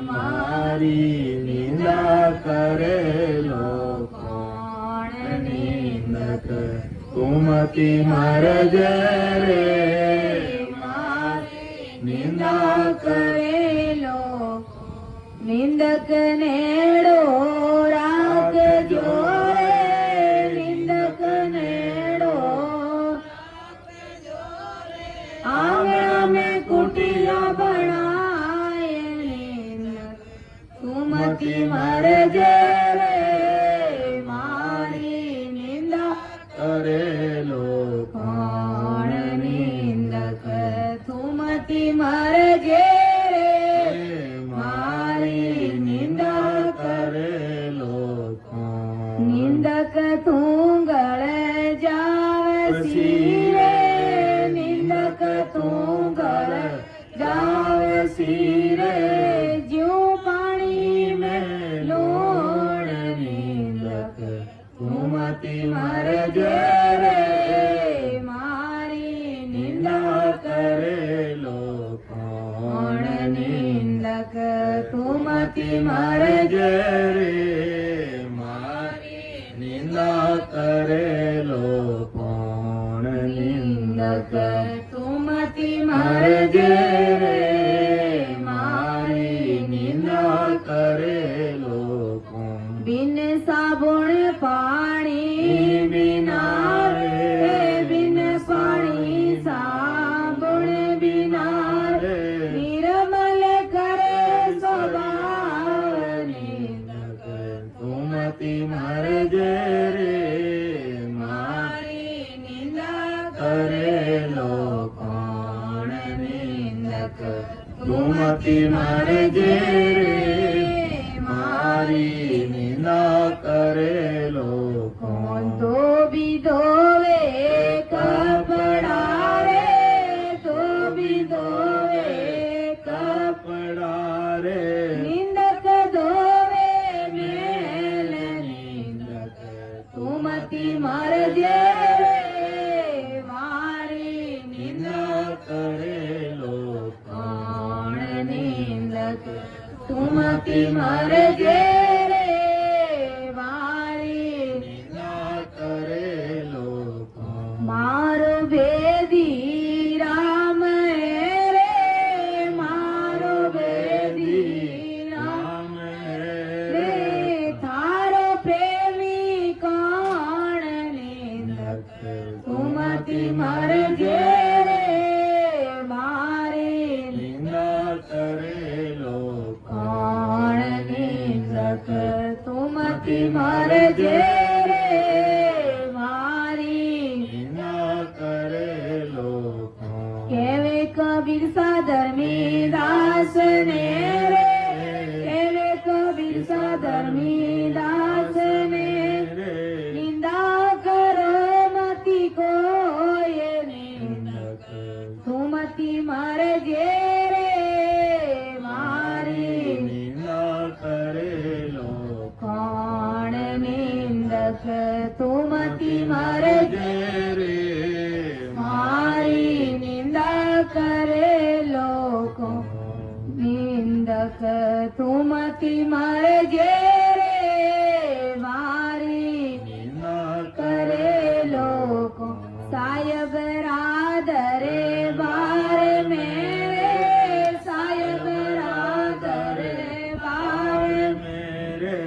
S1: मारी निंदा करे लो कौन निंदक तुमति मर दे रे मारी
S2: निंदा करे लो निंदक नेड़ो राग जोरे निंदक नेड़ो आंगना में कुटिया बनाए निंदक सुमति मर जे रे मारी निंदा
S1: करे लो
S2: कौन निंदक सुमति मर जे निंदक तूंगल जावसी रे निंदक तूंगल जावसी रे ज्यों पानी में लोण निंदक तुमति मर जे रे मारी निंदा करे लो कौन निंदक तुमति मर जे रे
S1: निंदा करे लो कौन
S2: निंदक तुमति मर जे रे मारी
S1: निंदा करे लो कौन।
S2: बिन साबुन पानी बिना रे बिन पानी साबुन बिना रे निर्मल करे स्वभाव निंदक
S1: तुमति मर जे रे
S2: मारी निंदा
S1: करे लो कौन
S2: निंदक
S1: तुमति मर जे रे मारी निंदा करे लो कौन।
S2: तो भी धोवे कपड़ा रे तो भी धोवे
S1: कपड़ा रे
S2: निंदक धोवे मेल निंदक तुमति मर जे સુમતી મરજે રે મારી
S1: નિંદા કરે લોકો
S2: મારો ભેદી રામ રે મારો ભેદી રામ રે થારો પ્રેમી કોણ નિંદક સુમતી મરજે રે મારી
S1: નિંદા કરે લોકો
S2: કોણ નિંદક સુમતી મરજે રે મારી
S1: નિંદા કરે લોકો
S2: કેવે કબીર સાધર્મી દાસ ને રે કેવે કબીર સાધર્મી દાસ ને નિંદા કરો મતી કોઈ નિંદક સુમતી મરજે રે મારી
S1: નિંદા કરે લોકો
S2: કોણ નિંદક સુમતી મરજે
S1: રે
S2: મારી નિંદા કરે લોકો નિંદક સુમતી મરજે રે મારી
S1: નિંદા
S2: કરે લોકો સાયબ રાધરે બાર મેરે સાયબ રાધરે બાર
S1: મેરે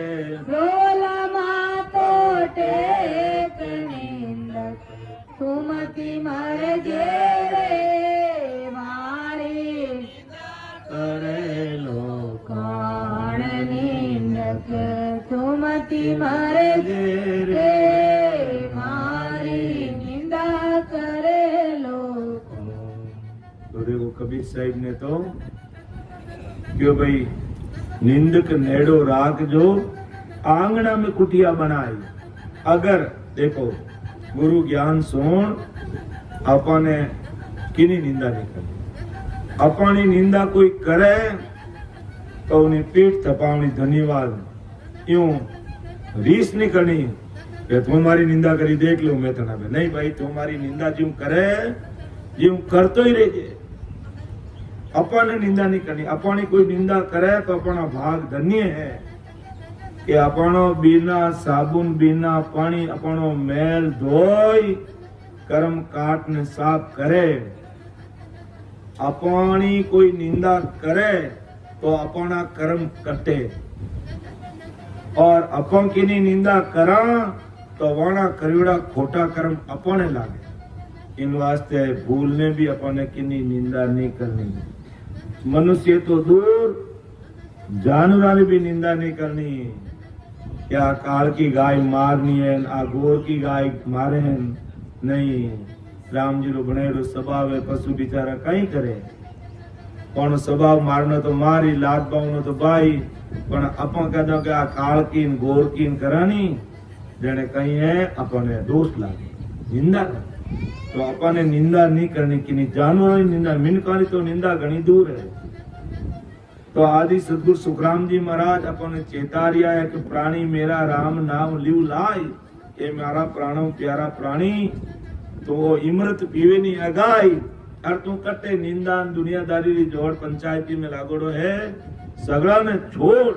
S2: રોલમાં તો ટેક નિંદક સુમતી મરજે રે મારી
S1: કરે લોકો
S2: કોણ નિંદક સુમતી મરજે રે મારી નિંદા કરે લોકો
S1: तो देखो कबीर साहिब ने तो क्यों भाई निंदक नेड़ो राख जो आंगना में कुटिया बनाई अगर देखो गुरु ज्ञान सोण अपने किनी निंदा नहीं करनी अपनी निंदा कोई करे तो उन्हें पीठ थपावनी धन्यवाद यूं रीस नहीं करनी कि तुम्हारी निंदा करी देख लो मैं तना पे नहीं भाई तुम्हारी निंदा ज्यों करे ज्यों करतो ही रहे अपन निंदा नहीं करनी अपनी कोई निंदा करे तो अपना भाग धन्य है कि अपनो बिना साबुन बिना पानी अपनो मेल धोई कर्म काट ने साफ करे अपनी कोई निंदा करे तो अपना कर्म कटे और अपन की निंदा करा तो वाणा करीड़ा खोटा कर्म अपने लागे इन वास्ते भूलने भी अपने किनी निंदा नहीं करनी मनुष्य तो दूर जानवर भी निंदा नहीं करनी क्या काल की गाय मारनी है आ गोर की गाय मारे हैं नहीं राम जी रो बनेरो स्वभाव है पशु बिचारा कई करे पण स्वभाव मारनो तो मारी लात बावनो तो बाई पण अपन कहदो के आ काल की गोर की करानी जने कहीं है अपने दोष लागे निंदा तो अपने निंदा नहीं करनी कि जानवर निंदा मिनकारी तो निंदा घनी दूर है तो आदि सदगुरु सुखराम जी महाराज अपने चेतारिया है कि प्राणी मेरा राम नाम लिव लाई ये मारा प्राणो प्यारा प्राणी तो इमृत पीवे नी अगाई और तू कटे निंदा दुनियादारी री जोड़ पंचायती में लागोड़ो है सगड़ा ने छोड़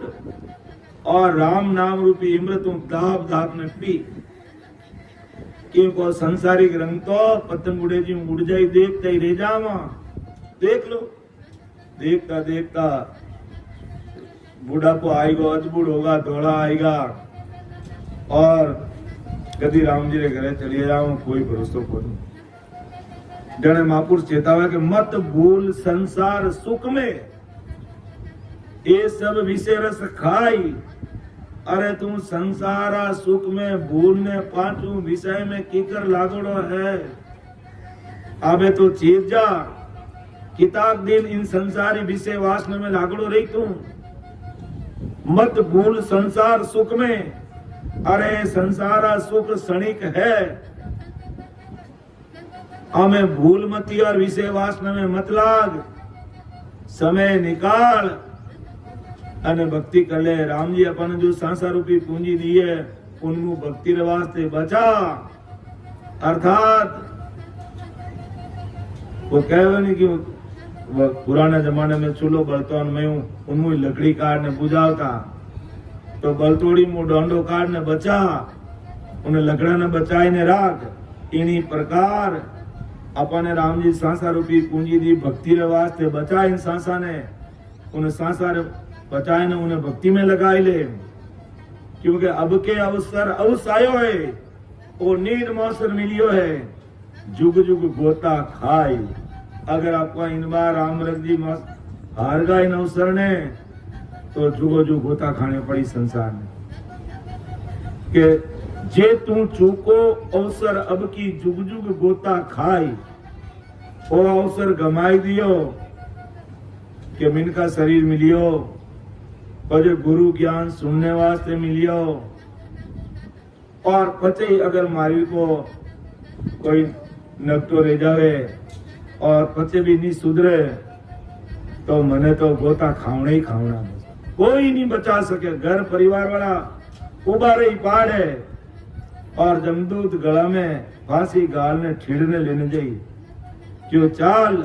S1: और राम नाम रूपी इमृत दाब दाब में पी क्योंकि संसारिक रंग तो पतंग उड़े जी उड़ जाई देखता ही रह जावा देख लो देखता देखता बुढ़ापो आएगा अजबुड़ होगा धोला आएगा और कभी राम जी रे घरे चलिए जाऊं कोई भरोसा को नहीं जने महापुरुष चेतावे के मत भूल संसार सुख में ये सब विषय रस खाई अरे तू संसारा सुख में भूलने पांचू विषय में कीकर लागोड़ो है अबे तो चीर जा किताब दिन इन संसारी विषय वासना में लागोड़ो रही तू मत भूल संसार सुख में अरे संसारा सुख क्षणिक है हमें भूल मती और विषय वासना में मत लाग समय निकाल अने भक्ति कर ले राम जी अपन जो सांसार रूपी पूंजी दी है उनको भक्ति रे वास्ते बचा अर्थात वो कहवे नहीं कि वो पुराने जमाने में चूल्हो बलतो में उनमें लकड़ी काट ने बुझावता तो बलतोड़ी मुंह डोंडो काट ने बचा उन्हें लकड़ा ने बचाई ने राख। इन्हीं प्रकार अपने राम जी सांसा रूपी पूंजी दी भक्ति रे वास्ते बचा इन सांसा ने उन्हें सांसा बचाए ने उन्हें भक्ति में लगाई ले, क्योंकि अब के अवसर अवश्य आयो है वो नीड मौसर मिलियो है जुग जुग गोता खाई। अगर आपका इन बार रामरथ जी हार गए इन अवसर ने तो जुगो जुग गोता खाने पड़ी संसार में के जे तू चूको अवसर अब की जुग जुग गोता खाई। वो अवसर गमाई दियो कि मिनका शरीर मिलियो और जो गुरु ज्ञान सुनने वास्ते मिलियो और पचे अगर मारी को कोई नकटो रह जावे और पचे भी नहीं सुधरे तो मने तो गोता खावना ही खावना, कोई नहीं बचा सके। घर परिवार वाला उबारे ही पाड़े और जमदूत गला में फांसी गाल ने छेड़ने लेने जाइए क्यों चाल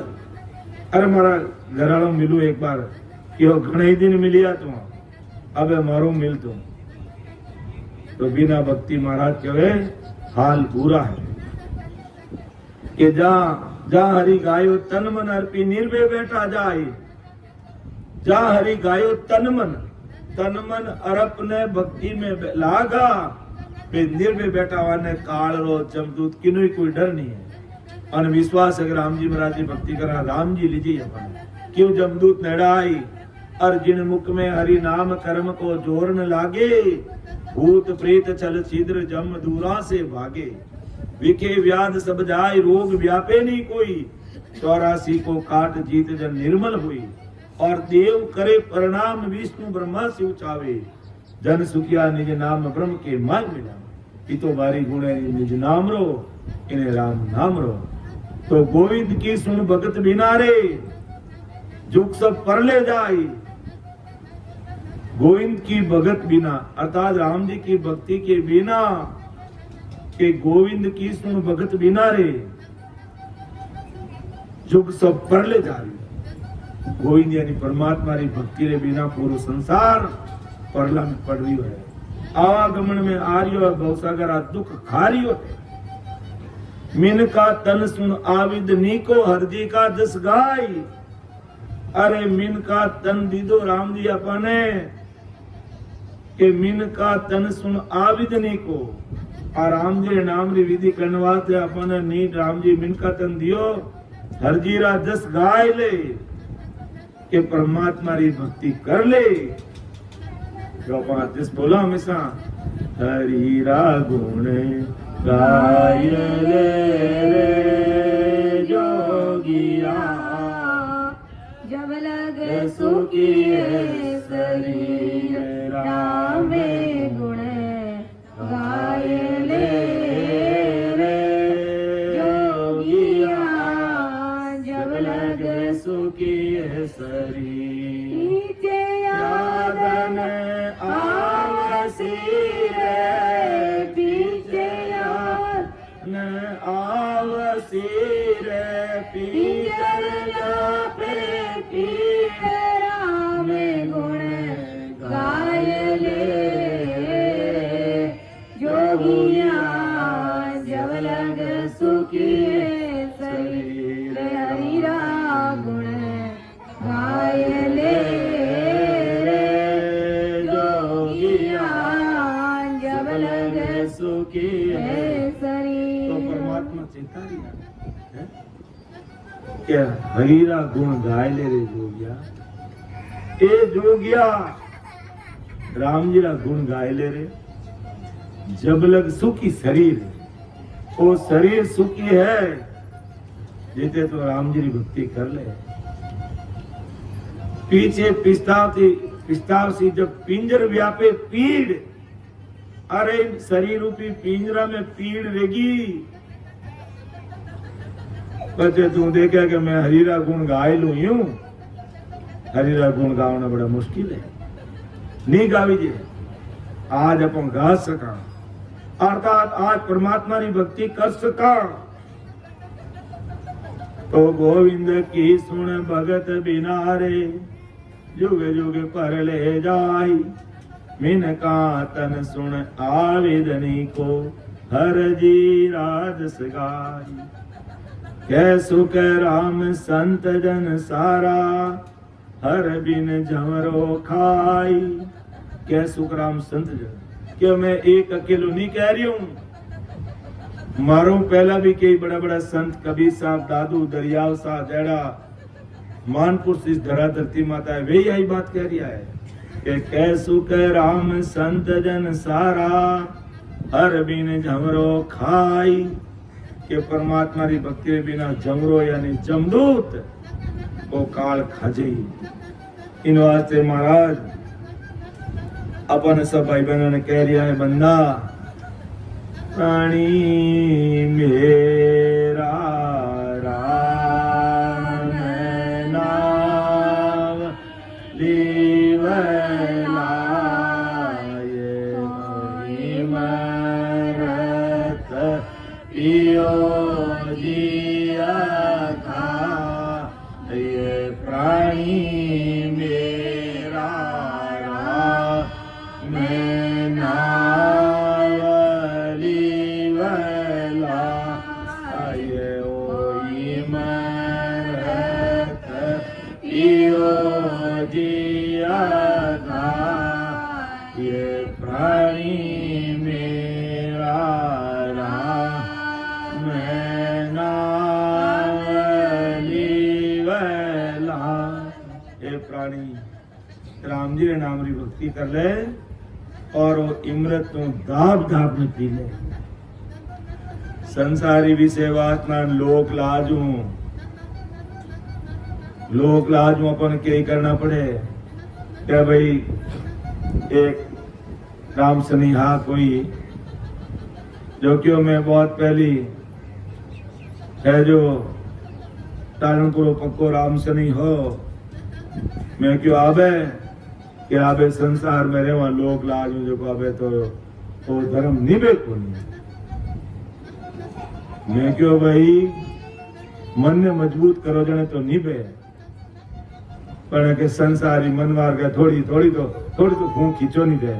S1: अरे मारा घराड़ो मिलू एक बार क्यों घणे दिन मिलिया तू अबे मारो मिल तो बिना भक्ति महाराज कहे हाल पूरा है कि जा हरि गायो तन मन अर्पी निर्भय बैठा जाए। जा हरि गायो तन मन अरप ने भक्ति में लागा निर्भय बैठा हुआ ने काल रो जमदूत किन्हीं कोई डर नहीं है। और विश्वास अगर राम जी महाराज की भक्ति करा राम जी लीजिए अपन क्यों जमदूत नड़ाई और जिन मुख में हरि नाम कर्म को जोर न लागे भूत प्रेत छल छिद्र जम दूरा से भागे। विखे व्याध सब जाय रोग व्यापे नहीं कोई 84 को काट जीत जन निर्मल हुई। और देव करे प्रणाम विष्णु ब्रह्मा से उचावे जन सुखिया निज नाम ब्रह्म के मार्ग मिला। इतो बारी गुणे निज नाम रो इन्हें राम नाम रो। तो गोविंद की सुन भगत बिना रे जुग सब परले जाई। गोविंद की भगत बिना अर्थात राम जी की भक्ति के बिना के गोविंद की सुन भगत बिना रे जुग सब परले जाई। गोविंद यानी परमात्मा री भक्ति रे बिना पूरा संसार परला में पड़ रही है। आवागमन में आर्यो भवसागर दुख खारियो है। मिन का तन सुन आविद नीको हरजी का जस गाय। अरे मिन का तन दीदो राम जी अपने के मिन का तन सुन आविद नीको और राम जी नाम री विधि करने वास्ते अपने नीट राम जी मिन का तन दियो हरजीरा जस गाय ले के परमात्मा री भक्ति कर ले। जो बात जिस बोला हमेशा हरीरा गुण गाय ले जोगिया
S2: जब लगे सुखी शरीर राम गुण गाय ले जोगिया जब लगे
S1: सुखी शरीर
S2: यादन आवसी रे पीछे
S1: न आवसी रे पीछे
S2: पे पीठ राम गुण गाय ले जोगिया जब लग सुखी शरीर हरिरा गुण गाय ले जोगिया जब लग
S1: सुखी
S2: शरीर।
S1: तो परमात्मा चेतारी है क्या हरीरा गुण गाय ले रे जोगिया ए जोगिया राम जी रा गुण गाय ले रे जब लग सुखी शरीर वो शरीर सुखी है जीते तो राम जी की भक्ति कर ले। पीछे पिस्ताव सी जब पिंजर व्यापे पीड़। अरे शरीर रूपी पिंजरा में पीड़ रहेगी बच्चे तू देखा कि मैं हरीरा गुण गाय लू यूं हरीरा गुण गावना बड़ा मुश्किल है नहीं गावी जी। आज अपन गा सका अर्थात आज परमात्मा की भक्ति कर सका तो गोविंद की सुन भगत बिनारे जुग जुग पर ले जाई मिन का तन सुन आवेदनी को हर जी राजस गाई कै सुख राम संत जन सारा हर बिन झमरो खाई कै सुख राम संत जन क्यों मैं एक अकेलो नहीं कह रही हूं मारो पहला भी कई बड़ा बड़ा संत कबीर साहब दादू दरियाव साह देड़ा मानपुर से इस धरा धरती माता है वही यही बात कह रही है कि कै सुख राम संत जन सारा हर बिन झमरो खाई के परमात्मा की भक्ति के बिना जमरो यानी जमदूत वो काल खाजे इन वास्ते महाराज अपन सब भाई बहनों ने कह रिया है बंदा प्राणी मेरा राम नाम लीवलाए मरत पियो जिया था ये प्राणी मेरा राम राम जी ने नाम री भक्ति कर ले और वो इमरत तो दाब दाब में पी ले संसारी विषय वासना लोक लाजू अपन के करना पड़े क्या भाई एक राम सनिहा कोई जो क्यों मैं बहुत पहली है जो टालनपुर पक्को राम सनी हो मैं क्यों आवे कि आवे संसार में रेवा लोक लाज में जो आवे तो धर्म निभे को नहीं मैं क्यों भाई मन ने मजबूत करो जने तो निभे पर के संसारी मनवार का थोड़ी तो फूंक खींचो नहीं दे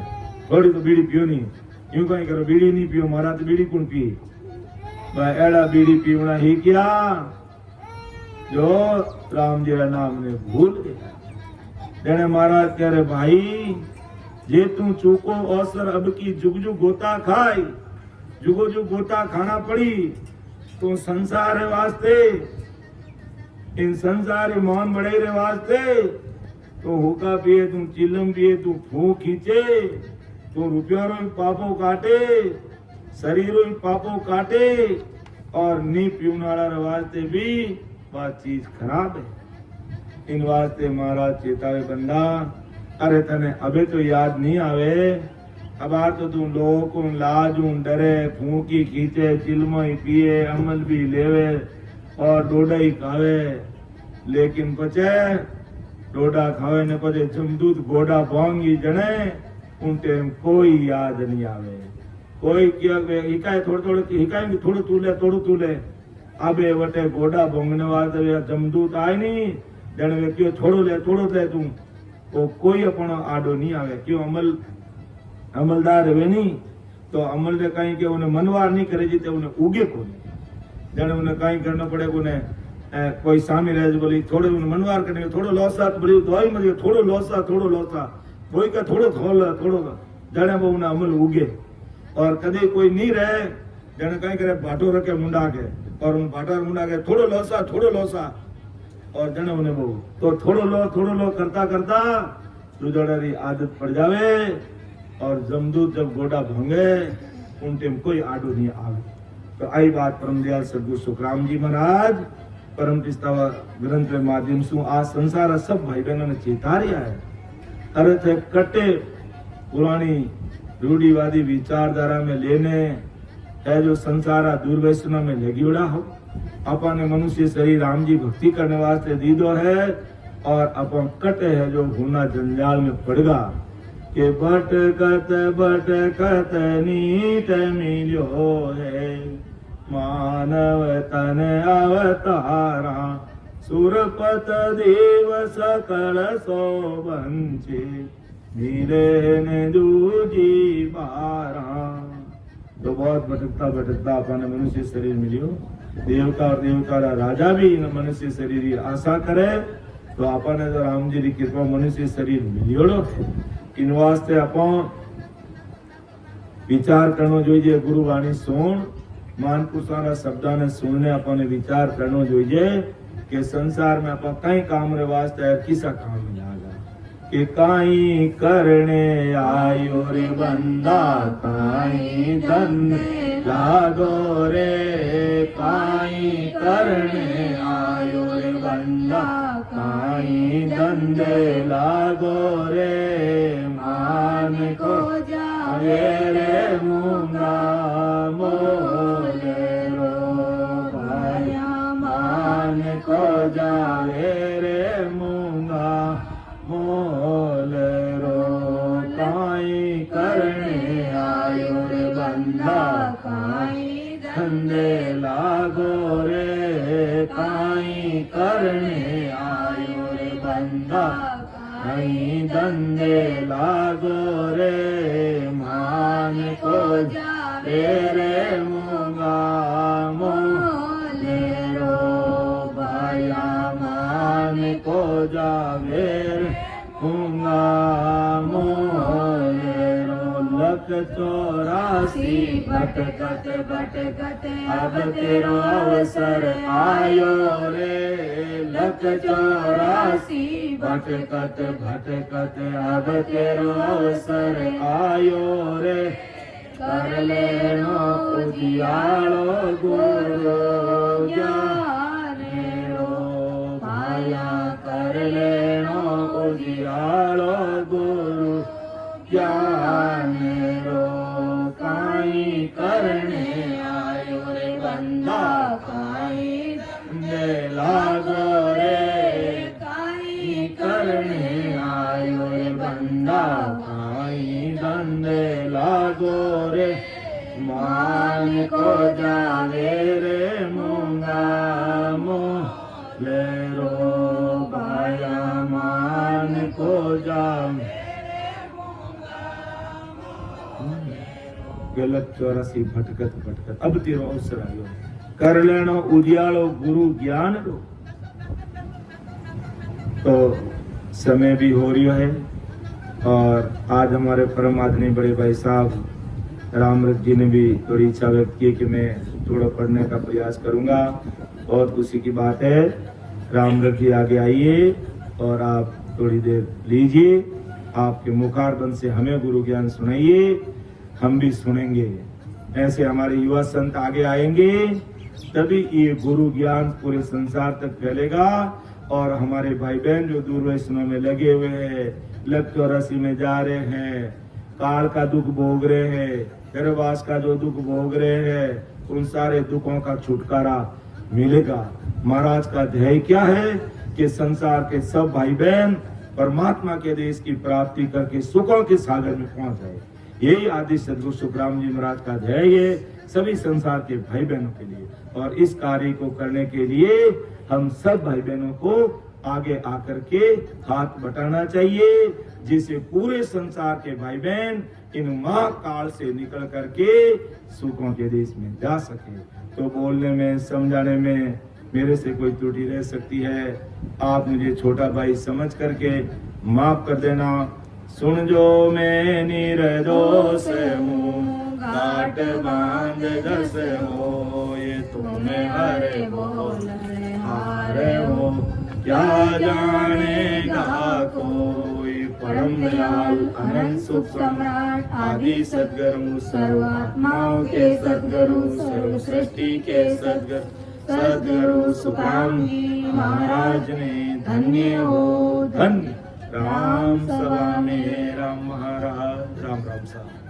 S1: थोड़ी तो बीड़ी पियो नहीं यूं कहीं करो बीड़ी नहीं पियो मारा तो बीड़ी कौन पी एड़ा बीड़ी पीवना ही क्या जो राम जी का नाम ने भूल गया जने महाराज कह रहे भाई जे तू चूको अवसर अब की जुग जुग गोता खाई जुगो जुग गोता खाना पड़ी तो संसार है वास्ते इन संसार मौन बड़े रे वास्ते तो हुक्का पिए तू चिलम पिए तू फूंक खींचे तू रुपयों रो पापों काटे शरीरों पापों काटे और नी पीने वाला वास्ते भी बात चीज खराब है इन वास्ते महाराज चेतावे बंदा अरे तने अबे तो याद नहीं आवे अब आ तो तू लोग लाजू डरे फूंकी खींचे चिलमई पिए अमल भी लेवे और डोडा ही खावे लेकिन पचे डोडा खावे ने पचे जमदूत गोडा भांगी जने उन टाइम कोई याद नहीं आवे कोई क्या हिकाय थोड़ो तूले अबे वटे गोडा भोंगने वाले जमदूत आए नहीं जने वे क्यों थोड़ो ले तू वो कोई अपन आडो नहीं आवे क्यों अमलदार वे नहीं तो अमल ने कहीं के उन्हें मनवार नहीं करे जीते उन्हें उगे को नहीं जने उन्हें कहीं करना पड़े उन्हें कोई सामी रह बोली थोड़े उन्हें मनवार करने थोड़ो लौसा बोली दवाई मत थोड़ो लौसा कोई का थोड़ो जने वो उन्हें अमल उगे और कदे कोई नहीं रहे जने कहीं करे भाटो रखे मुंडा के और उन भाटा मुंडा के थोड़ो लौसा और जने उन्हें वो तो थोड़ो लो करता रुदड़ी आदत पड़ जावे और जमदूत जब गोडा भंगे उन टाइम कोई आडो नहीं आवे तो आई बात परम दयाल सदगुरु सुखराम जी महाराज परम पिस्ता ग्रंथ के माध्यम से आ संसार सब भाई बहनों ने चेता रिया है अरे थे कटे पुरानी रूढ़ीवादी विचारधारा में लेने है जो संसारा दुर्व्यसनों में लगी उड़ा हो अपन ने मनुष्य शरीर राम जी भक्ति करने वास्ते दीदो है और अपन कटे है जो गुना जंजाल में पड़गा के भटकत नीत मिलो है मानव तन अवतारा सुरपत देव सकल सो बंचे मिले ने दूजी बारा। तो बहुत भटकता अपने मनुष्य शरीर मिलियो। देवता और देवता राजा भी मनुष्य शरीर की आशा करे तो अपने तो राम जी की कृपा मनुष्य शरीर मिलियो। इन वास्ते अपन विचार करनो जोईजे। गुरुवाणी सुन महापुरुषों शब्दों ने सुनने अपने विचार करनो जोईजे कि संसार में अपन कई काम रे वास्ते किसा काम में लागा कि काई करने आयो रे बंदा काई धंधे लागो रे। काई करने आयो रे बंदा काई धंधे लागो रे। मान को जावे रे मूंगा मोले रो भाया। मान को जावे रे मूंगा मोले रो। काई करने आयो रे बंदा काई धंधे लागो रे। काई करने आयो रे बंदा काई धंधे लागो रे। मान को जावे रे मूंगा मोले रो भाया। मान को जावे रे मूंगा मोले रो। लख 84 भटकत भटकत अब तेरो अवसर आयो रे। लख 84 भटकत भटकत अब तेरो अवसर आयो रे। कर लेनो उजियालो गुरु ज्ञान रो भाया। कर लेनो उजियालो गुरु ज्ञान रो। काई करने आयो रे बंदा काई धंधे लागो रे। काई करने आयो रे बंदा काई धंधे लागो रे। मान को जावे रे मूंगा मोले रो भाया। मान को जावे गलत 84 भटकत भटकत अब तेरो अवसर आयो। कर लेनो उजियालो गुरु ज्ञान रो। तो समय भी हो रही है और आज हमारे परम आदरणीय बड़े भाई साहब रामरथ जी ने भी थोड़ी इच्छा व्यक्त की कि मैं थोड़ा पढ़ने का प्रयास करूंगा। बहुत खुशी की बात है। रामरथ जी आगे आइए और आप थोड़ी देर लीजिए। आपके मुखारबंद से हमें गुरु ज्ञान सुनाइए, हम भी सुनेंगे। ऐसे हमारे युवा संत आगे आएंगे तभी ये गुरु ज्ञान पूरे संसार तक फैलेगा। और हमारे भाई बहन जो दूर वैष्णव में लगे हुए हैं, लख 84 में जा रहे हैं, काल का दुख भोग रहे हैं, गर्भवास का जो दुख भोग रहे हैं, उन सारे दुखों का छुटकारा मिलेगा। महाराज का ध्येय क्या है कि संसार के सब भाई बहन परमात्मा के देश की प्राप्ति करके सुखों के सागर में पहुंच जाए। यही आदि सदगुरु सुखराम जी महाराज का ध्येय है सभी संसार के भाई बहनों के लिए। और इस कार्य को करने के लिए हम सब भाई बहनों को आगे आकर के हाथ बटाना चाहिए, जिससे पूरे संसार के भाई बहन इन महाकाल से निकल करके सुखों के देश में जा सके। तो बोलने में समझाने में मेरे से कोई त्रुटि रह सकती है, आप मुझे छोटा भाई समझ करके माफ कर देना। सुन जो मैं निर्दोष हूँ घाट बांध दस हो, ये तुम्हें हरे बोल हारे हो, क्या जानेगा कोई। परम दयाल अनंत सुख सम्राट आदि सद्गुरु सर्वात्माओं के सद्गुरु सर्व सृष्टि के सद्गुरु सुखराम जी महाराज ने धन्य हो धन्य। राम सभा में राम महाराज। राम राम साहब।